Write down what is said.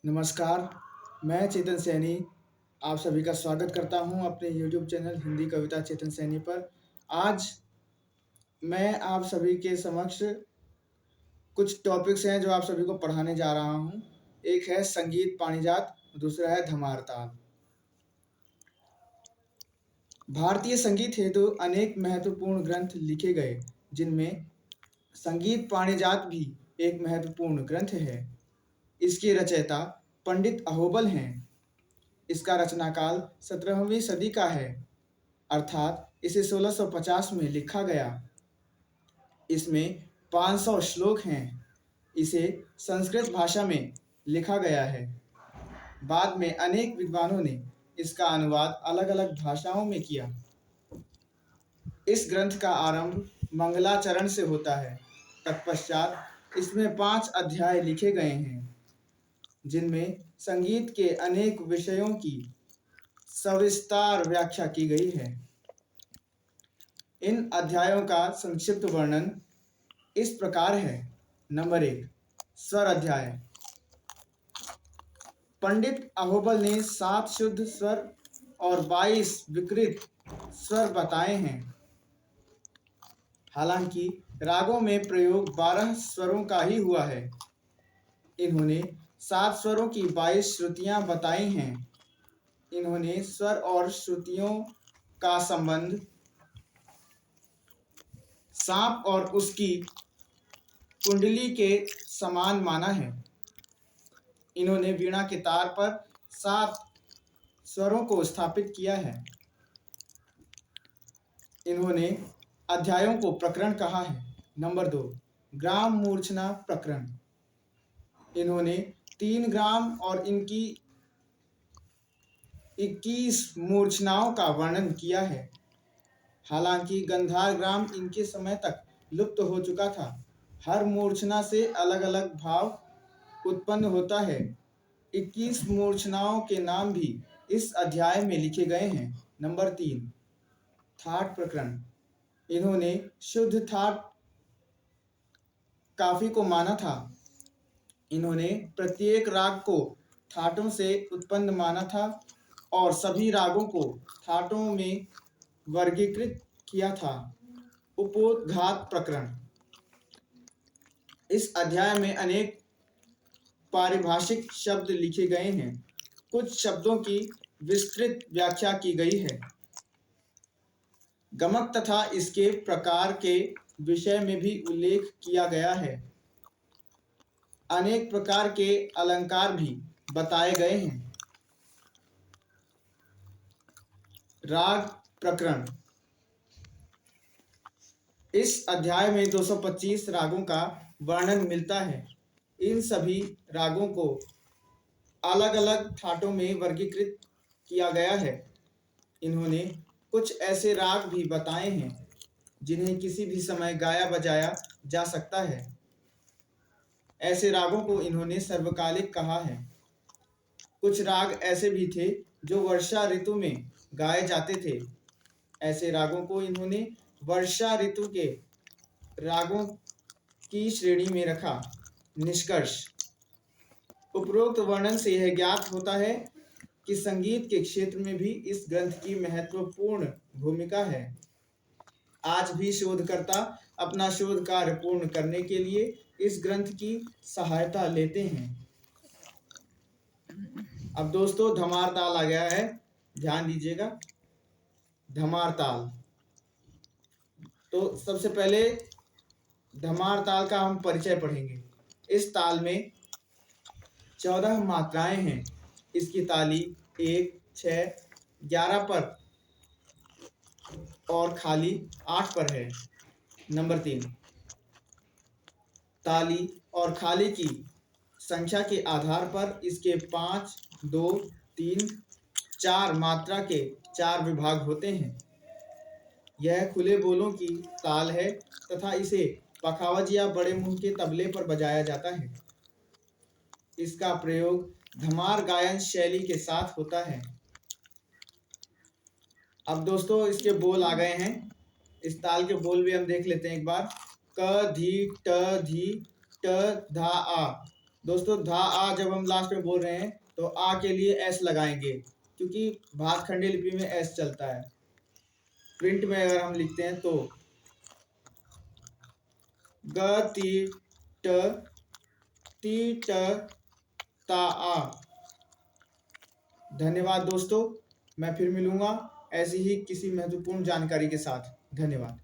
नमस्कार, मैं चेतन सैनी आप सभी का स्वागत करता हूं अपने यूट्यूब चैनल हिंदी कविता चेतन सैनी पर। आज मैं आप सभी के समक्ष कुछ टॉपिक्स हैं जो आप सभी को पढ़ाने जा रहा हूं। एक है संगीत पाणिजात, दूसरा है धमार ताल। भारतीय संगीत हेतु अनेक महत्वपूर्ण ग्रंथ लिखे गए, जिनमें संगीत पाणिजात भी एक महत्वपूर्ण ग्रंथ है। इसके रचयिता पंडित अहोबल हैं। इसका रचनाकाल 17वीं सदी का है, अर्थात इसे 1650 में लिखा गया। इसमें 500 श्लोक हैं। इसे संस्कृत भाषा में लिखा गया है। बाद में अनेक विद्वानों ने इसका अनुवाद अलग-अलग भाषाओं में किया। इस ग्रंथ का आरंभ मंगलाचरण से होता है। तत्पश्चात इसमें 5 अध्याय लिखे गए हैं, जिनमें संगीत के अनेक विषयों की सविस्तार व्याख्या की गई है। इन अध्यायों का संक्षिप्त वर्णन इस प्रकार है। नंबर 1, स्वर अध्याय। पंडित अहोबल ने 7 शुद्ध स्वर और 22 विकृत स्वर बताए हैं। हालांकि रागों में प्रयोग 12 स्वरों का ही हुआ है। इन्होंने 7 स्वरों की 22 श्रुतियां बताई हैं। इन्होंने स्वर और श्रुतियों का संबंध सांप और उसकी कुंडली के समान माना है। इन्होंने वीणा के तार पर 7 स्वरों को स्थापित किया है। इन्होंने अध्यायों को प्रकरण कहा है। नंबर 2, ग्राम मूर्छना प्रकरण। इन्होंने 3 ग्राम और इनकी 21 मूर्छनाओं का वर्णन किया है। हालांकि गंधार ग्राम इनके समय तक लुप्त हो चुका था। हर मूर्छना से अलग-अलग भाव उत्पन्न होता है। 21 मूर्छनाओं के नाम भी इस अध्याय में लिखे गए हैं। नंबर 3, थाट प्रकरण। इन्होंने शुद्ध थाट काफी को माना था। इन्होंने प्रत्येक राग को थाटों से उत्पन्न माना था और सभी रागों को थाटों में वर्गीकृत किया था। उपोद्घात प्रकरण। इस अध्याय में अनेक पारिभाषिक शब्द लिखे गए हैं। कुछ शब्दों की विस्तृत व्याख्या की गई है। गमक तथा इसके प्रकार के विषय में भी उल्लेख किया गया है। अनेक प्रकार के अलंकार भी बताए गए हैं। राग प्रकरण। इस अध्याय में 225 रागों का वर्णन मिलता है। इन सभी रागों को अलग-अलग थाटों में वर्गीकृत किया गया है। इन्होंने कुछ ऐसे राग भी बताए हैं जिन्हें किसी भी समय गाया बजाया जा सकता है। ऐसे रागों को इन्होंने सर्वकालिक कहा है। कुछ राग ऐसे भी थे जो वर्षा ऋतु में गाए जाते थे। ऐसे रागों को इन्होंने वर्षा ऋतु के रागों की श्रेणी में रखा। निष्कर्ष। उपरोक्त वर्णन से यह ज्ञात होता है कि संगीत के क्षेत्र में भी इस ग्रंथ की महत्वपूर्ण भूमिका है। आज भी शोधकर्ता अपना शोध कार्य पूर्ण करने के लिए इस ग्रंथ की सहायता लेते हैं। अब दोस्तों धमार ताल आ गया है, ध्यान दीजिएगा। धमार ताल। तो सबसे पहले धमार ताल का हम परिचय पढ़ेंगे। इस ताल में 14 मात्राएं हैं। इसकी ताली 1, 6, 11 पर और खाली 8 पर है। नंबर 3, ताली और खाली की संख्या के आधार पर इसके 5, 2, 3, 4 मात्रा के 4 विभाग होते हैं। यह खुले बोलों की ताल है तथा इसे पखावज या बड़े मुंह के तबले पर बजाया जाता है। इसका प्रयोग धमार गायन शैली के साथ होता है। अब दोस्तों इसके बोल आ गए हैं। इस ताल के बोल भी हम देख लेते हैं एक बार। क धी ट धी ट धा आ। दोस्तों धा आ जब हम लास्ट में बोल रहे हैं तो आ के लिए एस लगाएंगे, क्योंकि भातखंडी लिपि में एस चलता है। प्रिंट में अगर हम लिखते हैं तो ग ती ट ती ट ता आ। धन्यवाद दोस्तों, मैं फिर मिलूंगा ऐसी ही किसी महत्वपूर्ण जानकारी के साथ। धन्यवाद।